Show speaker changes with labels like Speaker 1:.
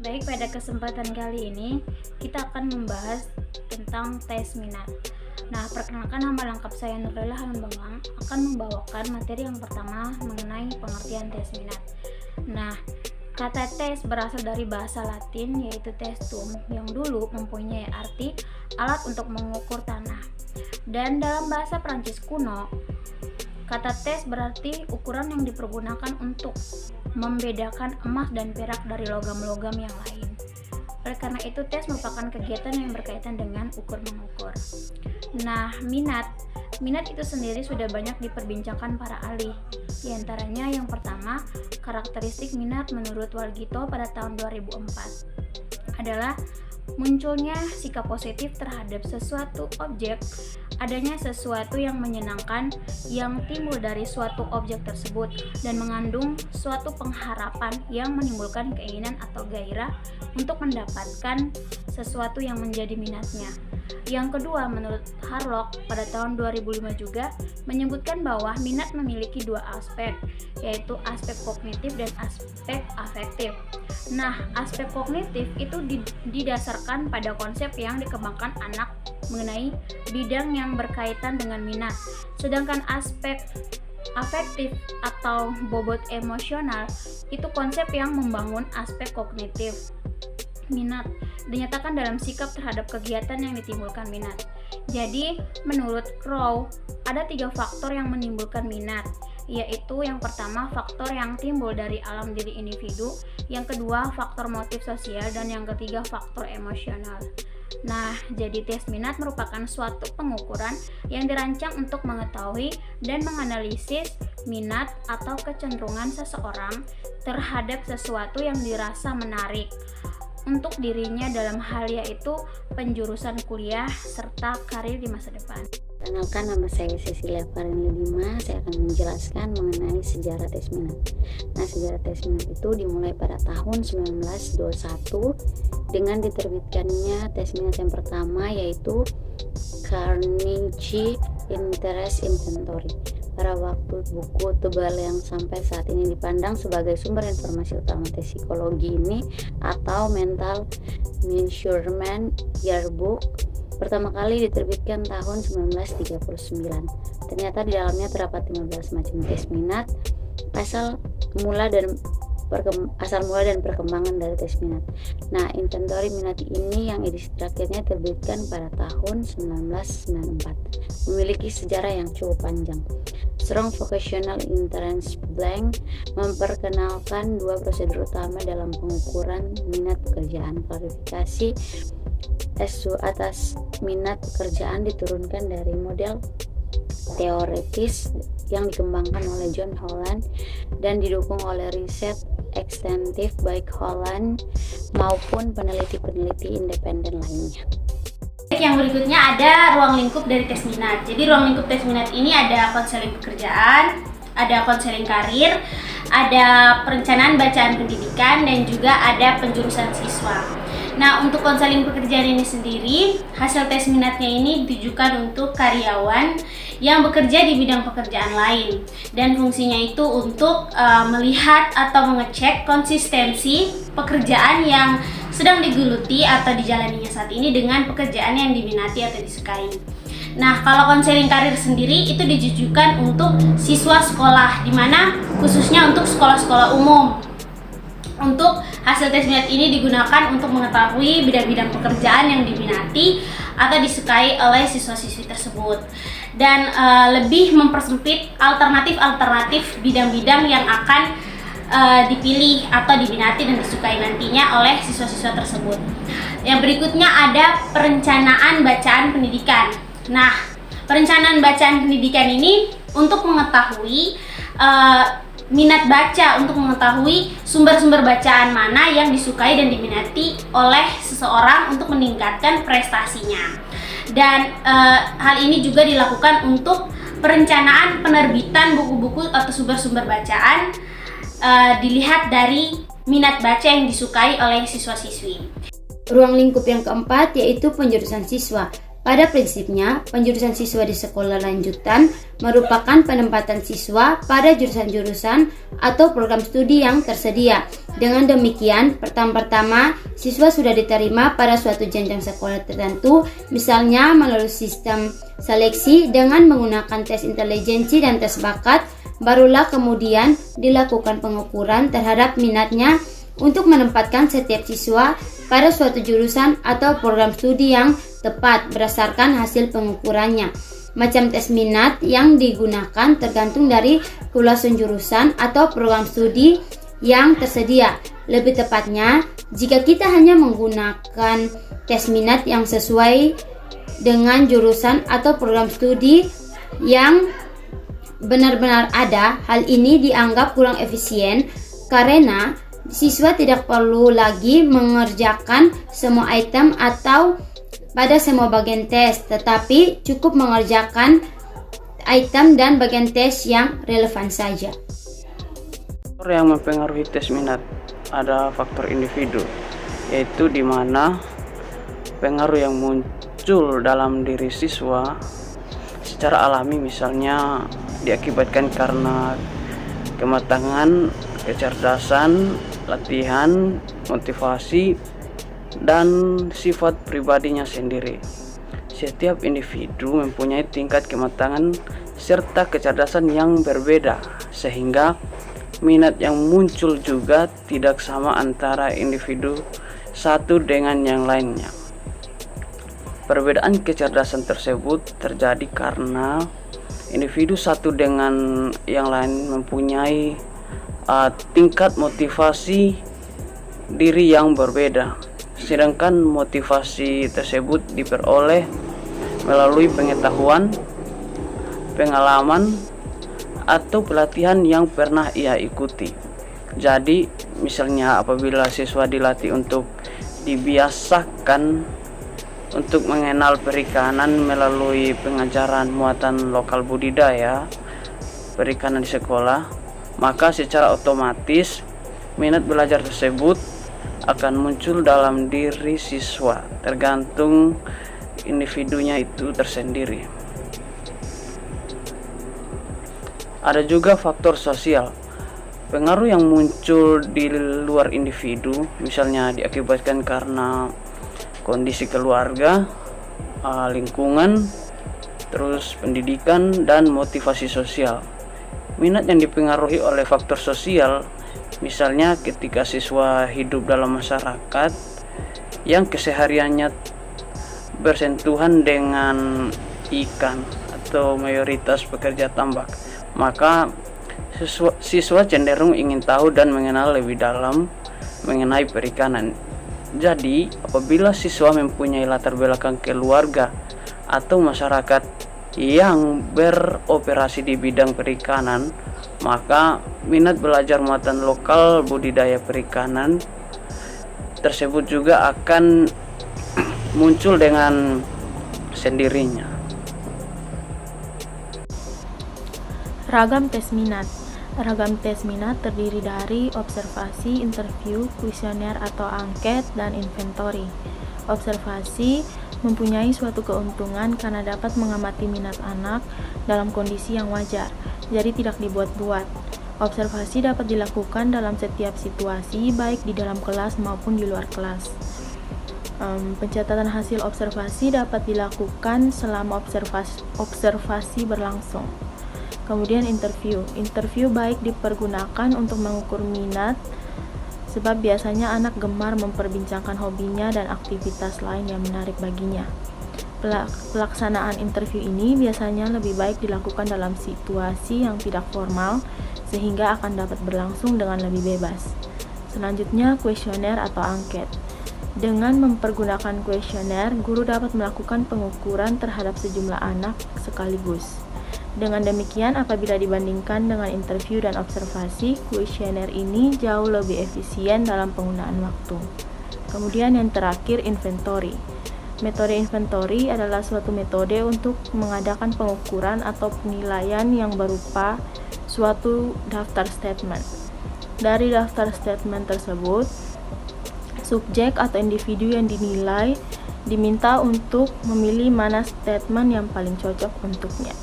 Speaker 1: Baik, pada kesempatan kali ini kita akan membahas tentang tes minat. Nah, perkenalkan, nama lengkap saya Nurlela Hanbanggang akan membawakan materi yang pertama mengenai pengertian tes minat. Nah, kata tes berasal dari bahasa Latin yaitu testum yang dulu mempunyai arti alat untuk mengukur tanah. Dan dalam bahasa Prancis kuno, kata tes berarti ukuran yang dipergunakan untuk membedakan emas dan perak dari logam-logam yang lain. Oleh karena itu, tes merupakan kegiatan yang berkaitan dengan ukur-mengukur. Nah, minat itu sendiri sudah banyak diperbincangkan para ahli. Di antaranya yang pertama, karakteristik minat menurut Walgito pada tahun 2004 adalah munculnya sikap positif terhadap sesuatu objek, adanya sesuatu yang menyenangkan yang timbul dari suatu objek tersebut, dan mengandung suatu pengharapan yang menimbulkan keinginan atau gairah untuk mendapatkan sesuatu yang menjadi minatnya. Yang kedua, menurut Harlock pada tahun 2005 juga menyebutkan bahwa minat memiliki dua aspek, yaitu aspek kognitif dan aspek afektif. Nah, aspek kognitif itu didasarkan pada konsep yang dikembangkan anak mengenai bidang yang berkaitan dengan minat. Sedangkan aspek afektif atau bobot emosional itu konsep yang membangun aspek kognitif. Minat dinyatakan dalam sikap terhadap kegiatan yang ditimbulkan minat. Jadi, menurut Crow, ada 3 faktor yang menimbulkan minat, yaitu yang pertama faktor yang timbul dari alam diri individu, yang kedua faktor motif sosial, dan yang ketiga faktor emosional. Nah, jadi tes minat merupakan suatu pengukuran yang dirancang untuk mengetahui dan menganalisis minat atau kecenderungan seseorang terhadap sesuatu yang dirasa menarik untuk dirinya, dalam hal yaitu penjurusan kuliah serta karir di masa depan.
Speaker 2: Perkenalkan, nama saya Cecilia Farin Lima. Saya akan menjelaskan mengenai sejarah tes minat. Nah, sejarah tes minat itu dimulai pada tahun 1921 dengan diterbitkannya tes minat yang pertama, yaitu Carnegie Interest Inventory. Pada waktu buku tebal yang sampai saat ini dipandang sebagai sumber informasi utama tes psikologi ini atau Mental Measurement Yearbook pertama kali diterbitkan tahun 1939. Ternyata di dalamnya terdapat 15 macam tes minat, asal mula dan perkembangan dari tes minat. Nah, inventory minat ini yang edisi terakhirnya terbitkan pada tahun 1994, memiliki sejarah yang cukup panjang. Strong Vocational Entrance Blank memperkenalkan 2 prosedur utama dalam pengukuran minat pekerjaan. Klarifikasi S1 atas minat pekerjaan diturunkan dari model teoretis yang dikembangkan oleh John Holland dan didukung oleh riset ekstensif baik Holland maupun peneliti-peneliti independen lainnya.
Speaker 1: Yang berikutnya ada ruang lingkup dari tes minat. Jadi ruang lingkup tes minat ini ada konseling pekerjaan, ada konseling karir, ada perencanaan bacaan pendidikan, dan juga ada penjurusan siswa. Nah, untuk konseling pekerjaan ini sendiri, hasil tes minatnya ini ditujukan untuk karyawan yang bekerja di bidang pekerjaan lain, dan fungsinya itu untuk melihat atau mengecek konsistensi pekerjaan yang sedang digeluti atau dijalaninya saat ini dengan pekerjaan yang diminati atau disukai. Nah, kalau konseling karir sendiri itu ditujukan untuk siswa sekolah, di mana khususnya untuk sekolah-sekolah umum. Untuk hasil tes minat ini digunakan untuk mengetahui bidang-bidang pekerjaan yang diminati atau disukai oleh siswa-siswi tersebut, dan lebih mempersempit alternatif bidang-bidang yang akan dipilih atau diminati dan disukai nantinya oleh siswa-siswa tersebut. Yang berikutnya ada perencanaan bacaan pendidikan. Nah, perencanaan bacaan pendidikan ini untuk mengetahui minat baca, untuk mengetahui sumber-sumber bacaan mana yang disukai dan diminati oleh seseorang untuk meningkatkan prestasinya. Dan hal ini juga dilakukan untuk perencanaan penerbitan buku-buku atau sumber-sumber bacaan, dilihat dari minat baca yang disukai oleh siswa-siswi.
Speaker 3: Ruang lingkup yang keempat yaitu penjurusan siswa. Pada prinsipnya, penjurusan siswa di sekolah lanjutan merupakan penempatan siswa pada jurusan-jurusan atau program studi yang tersedia Dengan demikian, pertama-tama siswa sudah diterima pada suatu jenjang sekolah tertentu, misalnya melalui sistem seleksi dengan menggunakan tes intelijensi dan tes bakat, barulah kemudian dilakukan pengukuran terhadap minatnya untuk menempatkan setiap siswa pada suatu jurusan atau program studi yang tepat berdasarkan hasil pengukurannya. Macam tes minat yang digunakan tergantung dari keluasan jurusan atau program studi yang tersedia. Lebih tepatnya, jika kita hanya menggunakan tes minat yang sesuai dengan jurusan atau program studi yang benar-benar ada, hal ini dianggap kurang efisien karena siswa tidak perlu lagi mengerjakan semua item atau pada semua bagian tes, tetapi cukup mengerjakan item dan bagian tes yang relevan saja.
Speaker 4: Faktor yang mempengaruhi tes minat ada faktor individu, yaitu di mana pengaruh yang muncul dalam diri siswa secara alami, misalnya diakibatkan karena kematangan, kecerdasan, latihan, motivasi, dan sifat pribadinya sendiri. Setiap individu mempunyai tingkat kematangan serta kecerdasan yang berbeda, sehingga minat yang muncul juga tidak sama antara individu satu dengan yang lainnya. Perbedaan kecerdasan tersebut terjadi karena individu satu dengan yang lain mempunyai tingkat motivasi diri yang berbeda, sedangkan motivasi tersebut diperoleh melalui pengetahuan, pengalaman, atau pelatihan yang pernah ia ikuti. Jadi, misalnya apabila siswa dilatih untuk dibiasakan untuk mengenal perikanan melalui pengajaran muatan lokal budidaya perikanan di sekolah, maka secara otomatis minat belajar tersebut akan muncul dalam diri siswa, tergantung individunya itu tersendiri. Ada juga faktor sosial. Pengaruh yang muncul di luar individu, misalnya diakibatkan karena kondisi keluarga, lingkungan, terus pendidikan, dan motivasi sosial. Minat yang dipengaruhi oleh faktor sosial, misalnya ketika siswa hidup dalam masyarakat yang kesehariannya bersentuhan dengan ikan atau mayoritas pekerja tambak, maka siswa cenderung ingin tahu dan mengenal lebih dalam mengenai perikanan. Jadi, apabila siswa mempunyai latar belakang keluarga atau masyarakat yang beroperasi di bidang perikanan, maka minat belajar muatan lokal budidaya perikanan tersebut juga akan muncul dengan sendirinya.
Speaker 5: Ragam tes minat. Ragam tes minat terdiri dari observasi, interview, kuesioner atau angket, dan inventory. Observasi mempunyai suatu keuntungan karena dapat mengamati minat anak dalam kondisi yang wajar, jadi tidak dibuat-buat. Observasi dapat dilakukan dalam setiap situasi, baik di dalam kelas maupun di luar kelas. Pencatatan hasil observasi dapat dilakukan selama observasi berlangsung. Kemudian interview baik dipergunakan untuk mengukur minat, sebab biasanya anak gemar memperbincangkan hobinya dan aktivitas lain yang menarik baginya. Pelaksanaan interview ini biasanya lebih baik dilakukan dalam situasi yang tidak formal, sehingga akan dapat berlangsung dengan lebih bebas. Selanjutnya, kuesioner atau angket. Dengan mempergunakan kuesioner, guru dapat melakukan pengukuran terhadap sejumlah anak sekaligus. Dengan demikian, apabila dibandingkan dengan interview dan observasi, kuesioner ini jauh lebih efisien dalam penggunaan waktu. Kemudian yang terakhir, inventory. Metode inventory adalah suatu metode untuk mengadakan pengukuran atau penilaian yang berupa suatu daftar statement. Dari daftar statement tersebut, subjek atau individu yang dinilai diminta untuk memilih mana statement yang paling cocok untuknya.